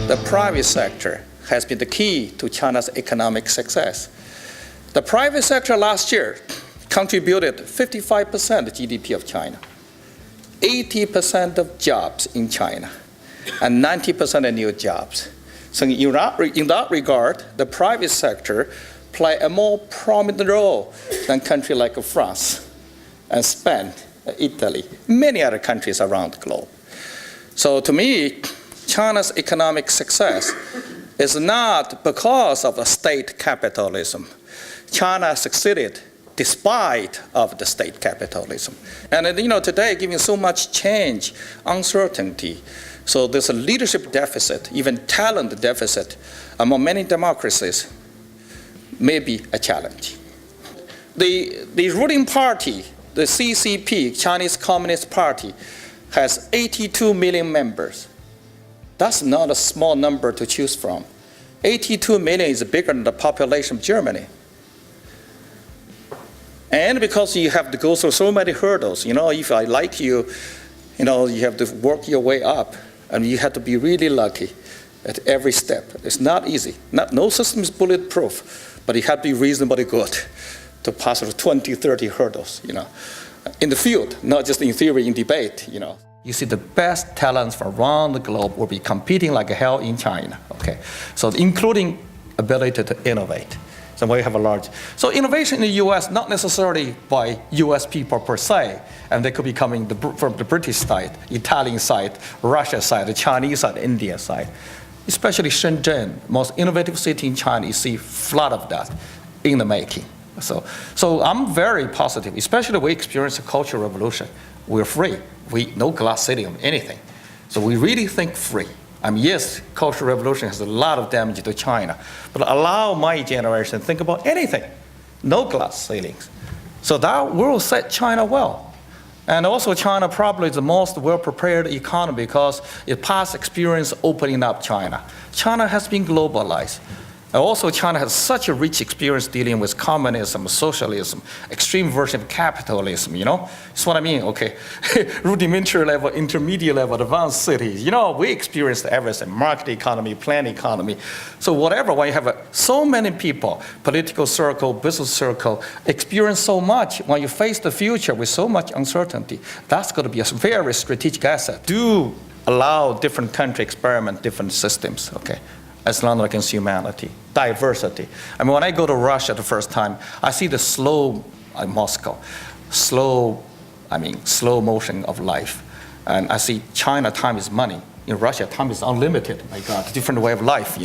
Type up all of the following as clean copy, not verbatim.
the private sector has been the key to China's economic success. The private sector last year contributed 55% of GDP of China, 80% of jobs in China, and 90% of new jobs. So in that regard, the private sector play a more prominent role than countries like France and Spain, Italy, many other countries around the globe. So to me, China's economic success is not because of a state capitalism. China succeeded despite of the state capitalism. And today, given so much change, uncertainty, so there's a leadership deficit, even talent deficit among many democracies may be a challenge. The ruling party, the CCP, Chinese Communist Party, has 82 million members. That's not a small number to choose from. 82 million is bigger than the population of Germany. And because you have to go through so many hurdles, if I like you, you have to work your way up, and you have to be really lucky at every step. It's not easy. No system is bulletproof, but you have to be reasonably good to pass through 20, 30 hurdles, in the field, not just in theory, in debate, You see the best talents from around the globe will be competing like hell in China, okay? So including ability to innovate. So we have so innovation in the US, not necessarily by US people per se, and they could be coming from the British side, Italian side, Russia side, the Chinese side, India side. Especially Shenzhen, most innovative city in China, you see a flood of that in the making. So I'm very positive, especially we experience a cultural revolution. We're free. No glass ceiling, anything. So we really think free. Yes, cultural revolution has a lot of damage to China, but allow my generation to think about anything. No glass ceilings. So that will set China well. And also China probably is the most well-prepared economy because it past experience opening up China. China has been globalized. And also China has such a rich experience dealing with communism, socialism, extreme version of capitalism, That's what I mean, okay. Rudimentary level, intermediate level, advanced cities. We experienced everything, market economy, plan economy. So whatever, when you have so many people, political circle, business circle, experience so much, when you face the future with so much uncertainty, that's going to be a very strategic asset. Do allow different countries experiment different systems, okay. As long as humanity, diversity. When I go to Russia the first time, I see the Moscow, slow motion of life. And I see China, time is money. In Russia, time is unlimited. My God, different way of life,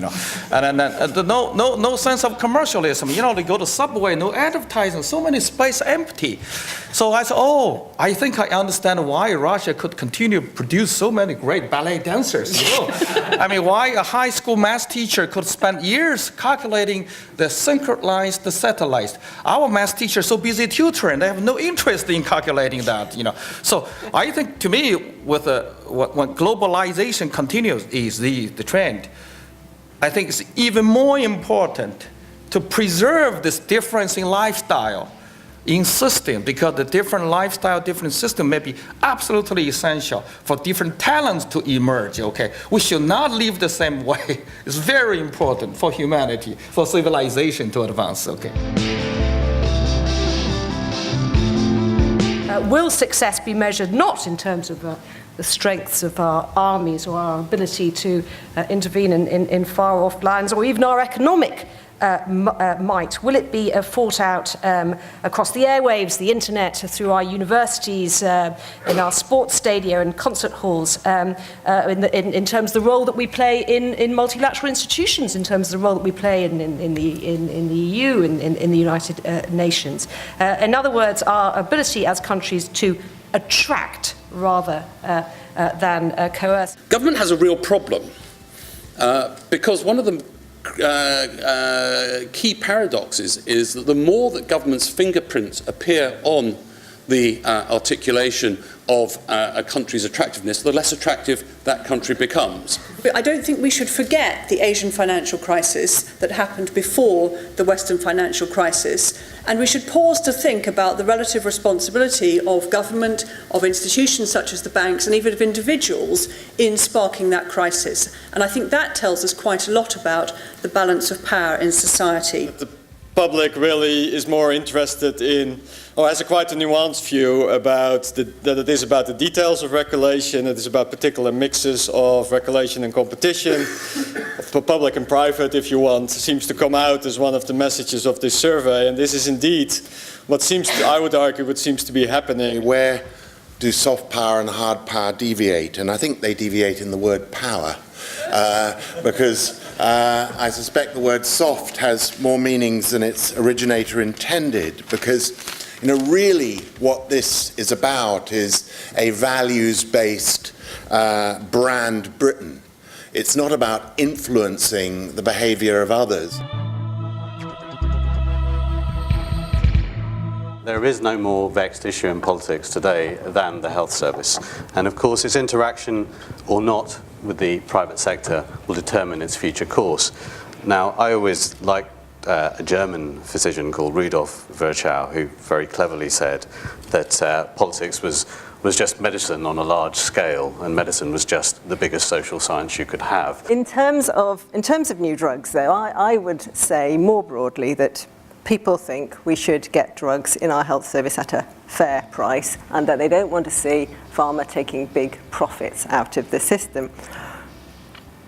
And then no sense of commercialism. They go to subway, no advertising, so many space empty. So I said, I think I understand why Russia could continue to produce so many great ballet dancers. Why a high school math teacher could spend years calculating the synchronized the satellites. Our math teacher is so busy tutoring, they have no interest in calculating that. So I think, to me, with when globalization continues is the trend, I think it's even more important to preserve this difference in lifestyle, in system, because the different lifestyle, different system may be absolutely essential for different talents to emerge, okay? We should not live the same way. It's very important for humanity, for civilization to advance, okay? Will success be measured not in terms of the strengths of our armies or our ability to intervene in far-off lands or even our economic might? Will it be fought out across the airwaves, the internet, through our universities, in our sports stadia and concert halls, in terms of the role that we play in multilateral institutions, in terms of the role that we play in the EU, in the United Nations? In other words, our ability as countries to attract rather than coerce. Government has a real problem because one of the key paradoxes is that the more that government's fingerprints appear on the articulation of a country's attractiveness, the less attractive that country becomes. But I don't think we should forget the Asian financial crisis that happened before the Western financial crisis, and we should pause to think about the relative responsibility of government, of institutions such as the banks, and even of individuals in sparking that crisis. And I think that tells us quite a lot about the balance of power in society. The public really is more interested in, or has quite a nuanced view about that it is about the details of regulation, it is about particular mixes of regulation and competition, for public and private, if you want, seems to come out as one of the messages of this survey, and this is indeed what seems to, I would argue, what seems to be happening. Where do soft power and hard power deviate? And I think they deviate in the word power, because I suspect the word soft has more meanings than its originator intended, because really what this is about is a values-based brand Britain. It's not about influencing the behaviour of others. There is no more vexed issue in politics today than the health service. And of course, its interaction or not with the private sector will determine its future course. Now, I always liked a German physician called Rudolf Virchow, who very cleverly said that politics was just medicine on a large scale, and medicine was just the biggest social science you could have. In terms of new drugs, though, I would say more broadly that people think we should get drugs in our health service at a fair price, and that they don't want to see pharma taking big profits out of the system.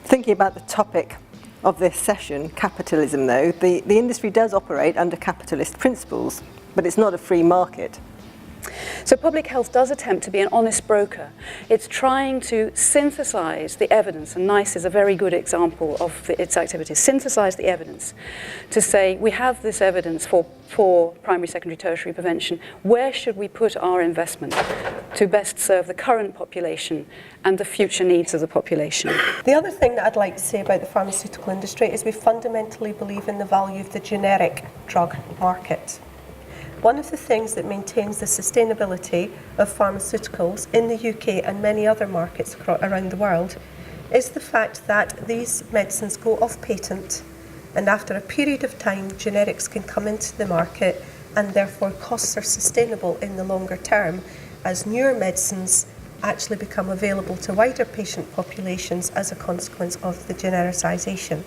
Thinking about the topic of this session, capitalism, though, the industry does operate under capitalist principles, but it's not a free market. So public health does attempt to be an honest broker. It's trying to synthesize the evidence, and NICE is a very good example of its activities. Synthesize the evidence to say, we have this evidence for primary, secondary, tertiary prevention. Where should we put our investment to best serve the current population and the future needs of the population? The other thing that I'd like to say about the pharmaceutical industry is we fundamentally believe in the value of the generic drug market. One of the things that maintains the sustainability of pharmaceuticals in the UK and many other markets around the world is the fact that these medicines go off patent, and after a period of time generics can come into the market, and therefore costs are sustainable in the longer term as newer medicines actually become available to wider patient populations as a consequence of the genericization.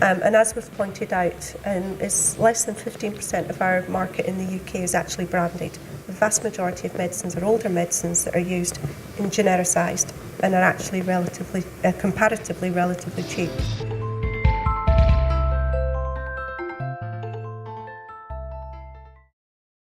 And as we've pointed out, is less than 15% of our market in the UK is actually branded. The vast majority of medicines are older medicines that are used in genericized and are actually comparatively relatively cheap.